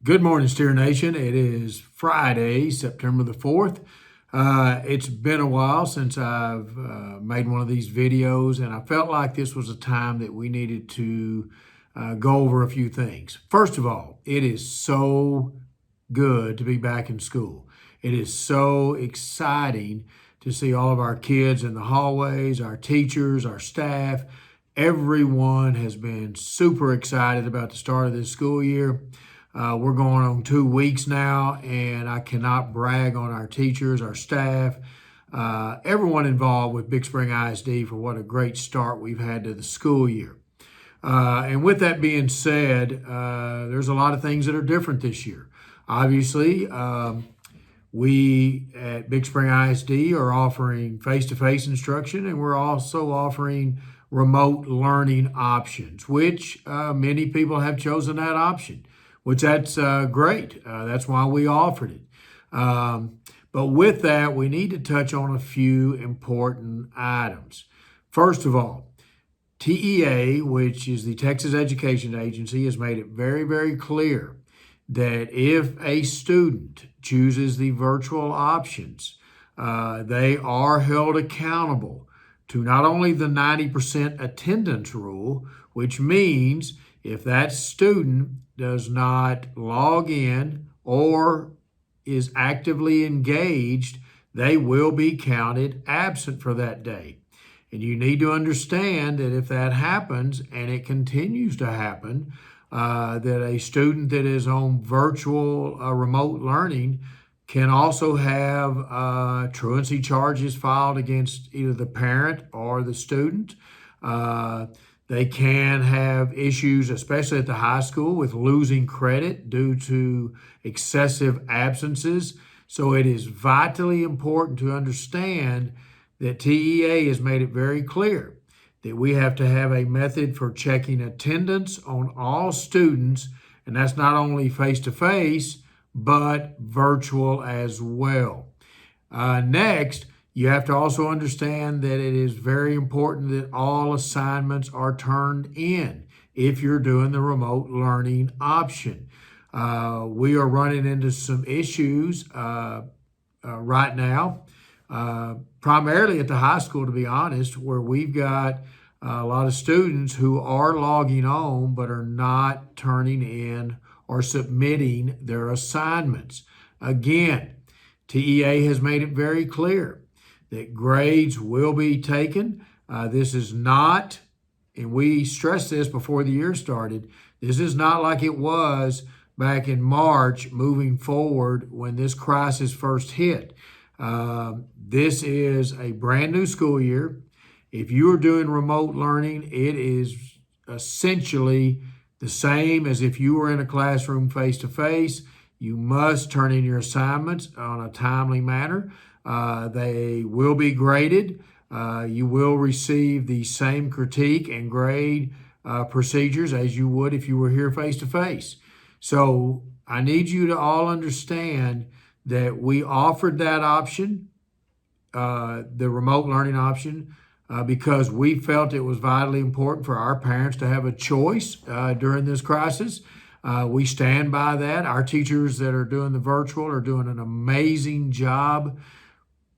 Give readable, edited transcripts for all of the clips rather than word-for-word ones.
Good morning, Steer Nation. It is Friday, September the 4th. It's been a while since I've made one of these videos, and I felt like this was a time that we needed to go over a few things. First of all, it is so good to be back in school. It is so exciting to see all of our kids in the hallways, our teachers, our staff. Everyone has been super excited about the start of this school year. We're going on 2 weeks now, and I cannot brag on our teachers, our staff, everyone involved with Big Spring ISD for what a great start we've had to the school year. And with that being said, there's a lot of things that are different this year. Obviously, we at Big Spring ISD are offering face-to-face instruction, and we're also offering remote learning options, which many people have chosen that option, which that's great. That's why we offered it. But with that, we need to touch on a few important items. First of all, TEA, which is the Texas Education Agency, has made it very, very clear that if a student chooses the virtual options, they are held accountable to not only the 90% attendance rule, which means if that student does not log in or is actively engaged, they will be counted absent for that day. And you need to understand that if that happens, and it continues to happen, that a student that is on virtual remote learning can also have truancy charges filed against either the parent or the student. They can have issues, especially at the high school, with losing credit due to excessive absences. So it is vitally important to understand that TEA has made it very clear that we have to have a method for checking attendance on all students, and that's not only face-to-face, but virtual as well. Next, you have to also understand that it is very important that all assignments are turned in if you're doing the remote learning option. We are running into some issues right now, primarily at the high school, to be honest, where we've got a lot of students who are logging on but are not turning in or submitting their assignments. Again, TEA has made it very clear that grades will be taken. This is not, and we stressed this before the year started, this is not like it was back in March moving forward when this crisis first hit. This is a brand new school year. If you are doing remote learning, it is essentially the same as if you were in a classroom face-to-face. You must turn in your assignments on a timely manner. They will be graded. You will receive the same critique and grade procedures as you would if you were here face-to-face. So I need you to all understand that we offered that option, the remote learning option, because we felt it was vitally important for our parents to have a choice during this crisis. We stand by that. Our teachers that are doing the virtual are doing an amazing job.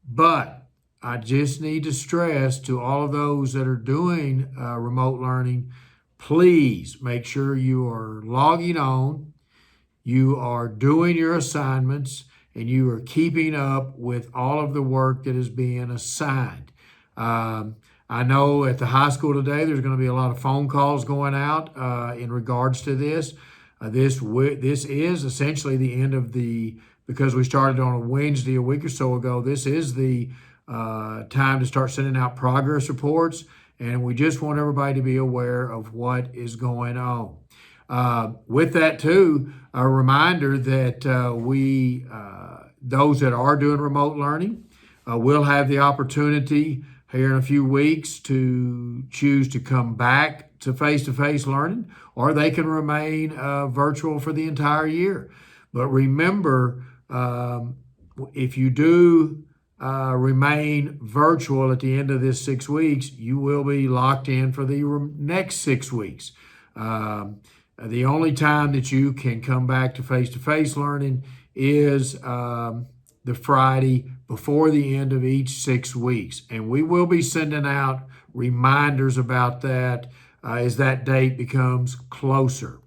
But I just need to stress to all of those that are doing remote learning, please make sure you are logging on, you are doing your assignments, and you are keeping up with all of the work that is being assigned. I know at the high school today, there's going to be a lot of phone calls going out in regards to this. This is essentially the end of because we started on a Wednesday a week or so ago, this is the time to start sending out progress reports, and we just want everybody to be aware of what is going on. With that too, a reminder that those that are doing remote learning will have the opportunity here in a few weeks to choose to come back to face-to-face learning, or they can remain virtual for the entire year. But remember, if you do remain virtual at the end of this 6 weeks, you will be locked in for the next 6 weeks. The only time that you can come back to face-to-face learning is the Friday before the end of each 6 weeks. And we will be sending out reminders about that as that date becomes closer.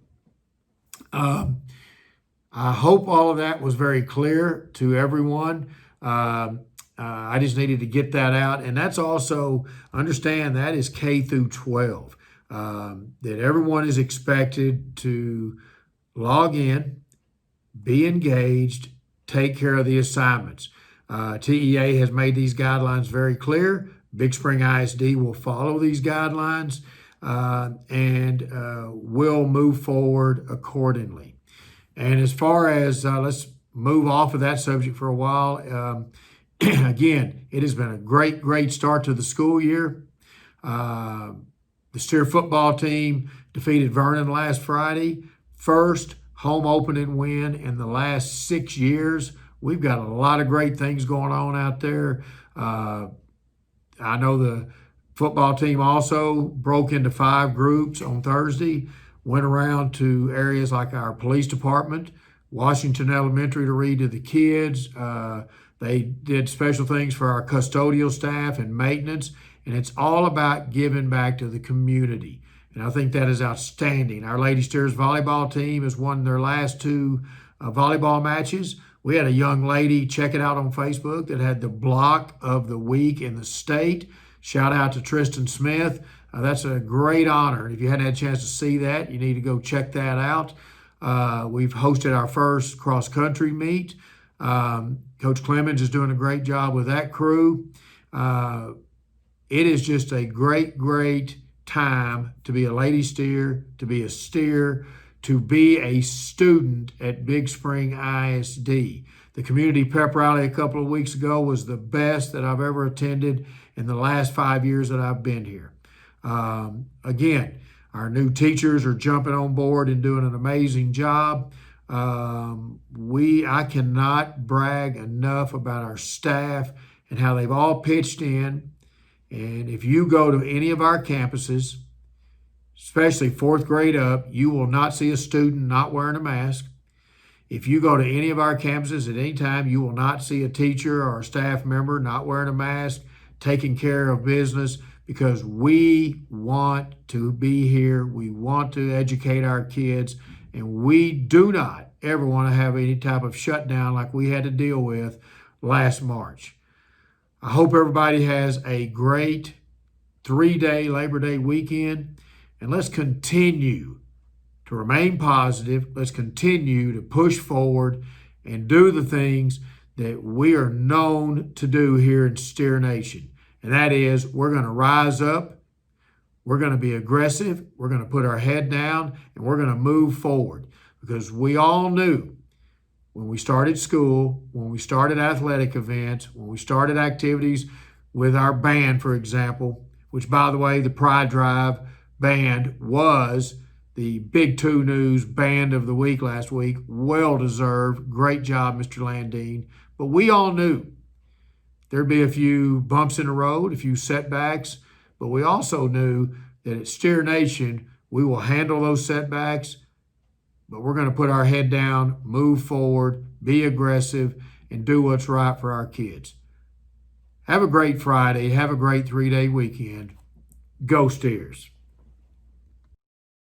I hope all of that was very clear to everyone. I just needed to get that out. And that's also, understand that is K through 12. That everyone is expected to log in, be engaged, take care of the assignments. TEA has made these guidelines very clear. Big Spring ISD will follow these guidelines and will move forward accordingly. And as far as, let's move off of that subject for a while. Again, it has been a great start to the school year. The Steer football team defeated Vernon last Friday. First home opening win in the last 6 years. We've got a lot of great things going on out there. I know the football team also broke into 5 groups on Thursday, went around to areas like our police department, Washington Elementary to read to the kids. They did special things for our custodial staff and maintenance, and it's all about giving back to the community. And I think that is outstanding. Our Lady Steers volleyball team has won their last 2 volleyball matches. We had a young lady, check it out on Facebook, that had the block of the week in the state. Shout out to Tristan Smith. That's a great honor. And if you hadn't had a chance to see that, you need to go check that out. We've hosted our first cross-country meet. Coach Clemens is doing a great job with that crew. It is just a great time to be a Lady Steer, to be a steer, to be a student at Big Spring ISD. The community pep rally a couple of weeks ago was the best that I've ever attended in the last 5 years that I've been here. Again, our new teachers are jumping on board and doing an amazing job. I cannot brag enough about our staff and how they've all pitched in. And if you go to any of our campuses, especially 4th grade up, you will not see a student not wearing a mask. If you go to any of our campuses at any time, you will not see a teacher or a staff member not wearing a mask, taking care of business, because we want to be here. We want to educate our kids, and we do not ever want to have any type of shutdown like we had to deal with last March. I hope everybody has a great 3-day Labor Day weekend, and let's continue to remain positive. Let's continue to push forward and do the things that we are known to do here in Steer Nation. And that is, we're going to rise up, we're going to be aggressive, we're going to put our head down, and we're going to move forward. Because we all knew when we started school, when we started athletic events, when we started activities with our band, for example, which, by the way, the Pride Drive band was the Big 2 News Band of the Week last week. Well-deserved. Great job, Mr. Landine. But we all knew there'd be a few bumps in the road, a few setbacks, but we also knew that at Steer Nation, we will handle those setbacks, but we're going to put our head down, move forward, be aggressive, and do what's right for our kids. Have a great Friday. Have a great 3-day weekend. Go Steers.